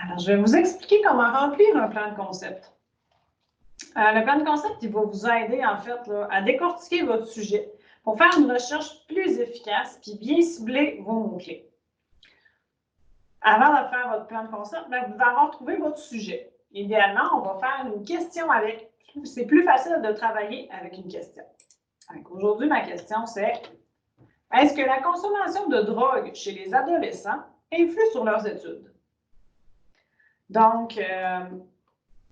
Alors, je vais vous expliquer comment remplir un plan de concept. Le plan de concept, il va vous aider, en fait, là, à décortiquer votre sujet pour faire une recherche plus efficace puis bien cibler vos mots-clés. Avant de faire votre plan de concept, vous devez avoir trouvé votre sujet. Idéalement, on va faire une question avec. C'est plus facile de travailler avec une question. Aujourd'hui, ma question, c'est est-ce que la consommation de drogue chez les adolescents influe sur leurs études? Donc,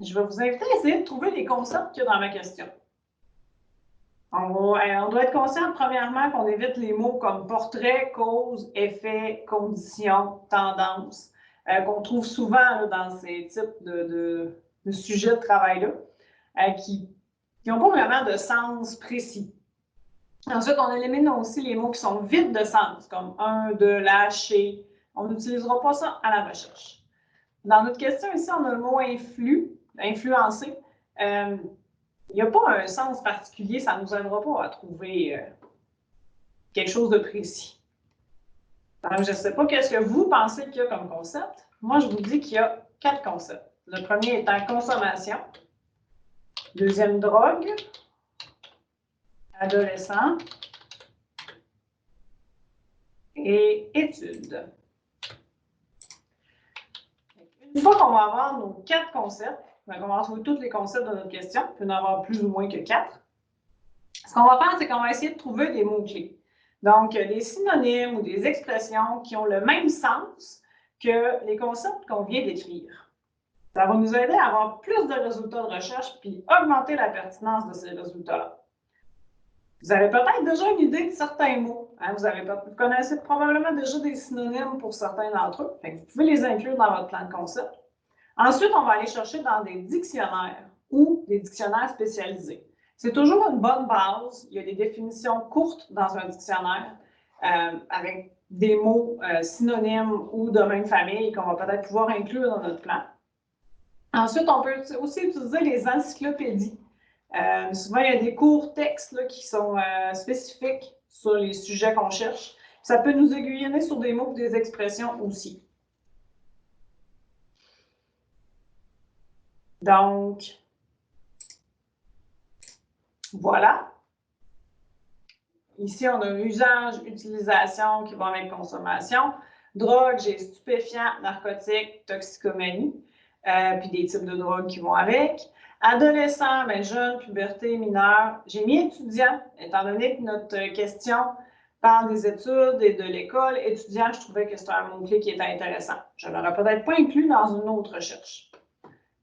je vais vous inviter à essayer de trouver les concepts qu'il y a dans ma question. On doit être conscient, premièrement, qu'on évite les mots comme portrait, cause, effet, condition, tendance, qu'on trouve souvent là, dans ces types de sujets de travail-là, qui n'ont pas vraiment de sens précis. Ensuite, on élimine aussi les mots qui sont vides de sens, comme un, de, la, chez. On n'utilisera pas ça à la recherche. Dans notre question ici, on a le mot influencer. Il n'y a pas un sens particulier, ça ne nous aidera pas à trouver quelque chose de précis. Alors, je ne sais pas qu'est-ce que vous pensez qu'il y a comme concept. Moi, je vous dis qu'il y a 4 concepts. Le premier étant consommation. Deuxième, drogue. Adolescent. Et études. Une fois qu'on va avoir nos 4 concepts, on va trouver tous les concepts de notre question, il peut y en avoir plus ou moins que 4. Ce qu'on va faire, c'est qu'on va essayer de trouver des mots-clés. Donc, des synonymes ou des expressions qui ont le même sens que les concepts qu'on vient d'écrire. Ça va nous aider à avoir plus de résultats de recherche puis augmenter la pertinence de ces résultats-là. Vous avez peut-être déjà une idée de certains mots. Vous connaissez probablement déjà des synonymes pour certains d'entre eux. Vous pouvez les inclure dans votre plan de concept. Ensuite, on va aller chercher dans des dictionnaires ou des dictionnaires spécialisés. C'est toujours une bonne base. Il y a des définitions courtes dans un dictionnaire avec des mots synonymes ou de même famille qu'on va peut-être pouvoir inclure dans notre plan. Ensuite, on peut aussi utiliser les encyclopédies. Souvent, il y a des courts textes là, qui sont spécifiques sur les sujets qu'on cherche. Ça peut nous aiguillonner sur des mots ou des expressions aussi. Donc, voilà. Ici, on a usage, utilisation qui va avec consommation. Drogue, j'ai stupéfiants, narcotiques, toxicomanie, puis des types de drogues qui vont avec. Adolescent, bien, jeune, puberté, mineur. J'ai mis étudiant, étant donné que notre question parle des études et de l'école. Étudiant, je trouvais que c'était un mot-clé qui était intéressant. Je ne l'aurais peut-être pas inclus dans une autre recherche.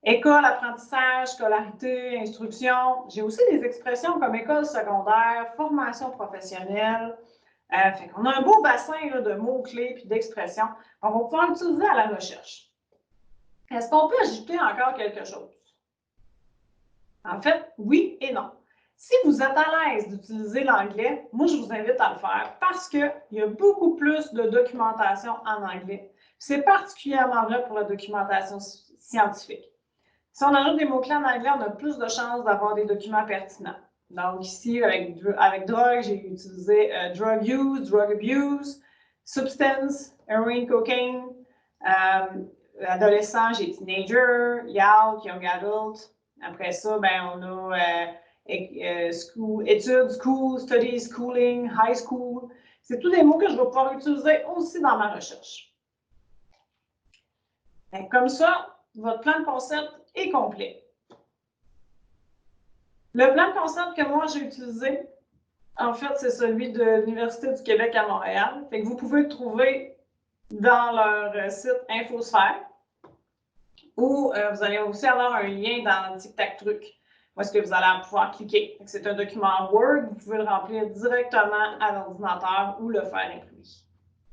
École, apprentissage, scolarité, instruction. J'ai aussi des expressions comme école secondaire, formation professionnelle. Fait qu'on a un beau bassin là, de mots-clés et d'expressions qu'on va pouvoir utiliser à la recherche. Est-ce qu'on peut ajouter encore quelque chose? En fait, oui et non. Si vous êtes à l'aise d'utiliser l'anglais, moi, je vous invite à le faire parce qu'il y a beaucoup plus de documentation en anglais. C'est particulièrement vrai pour la documentation scientifique. Si on ajoute des mots-clés en anglais, on a plus de chances d'avoir des documents pertinents. Donc ici, avec drogue, j'ai utilisé drug use, drug abuse, substance, heroin, cocaine. Adolescent, j'ai teenager, young adult. Après ça, ben, on a études, school, studies, schooling, high school. C'est tous des mots que je vais pouvoir utiliser aussi dans ma recherche. Et comme ça, votre plan de concept est complet. Le plan de concept que moi j'ai utilisé, en fait, c'est celui de l'Université du Québec à Montréal. Fait que vous pouvez le trouver dans leur site Infosphère ou vous allez aussi avoir un lien dans Tic-Tac-Truc où est-ce que vous allez pouvoir cliquer. C'est un document Word, vous pouvez le remplir directement à l'ordinateur ou le faire imprimer.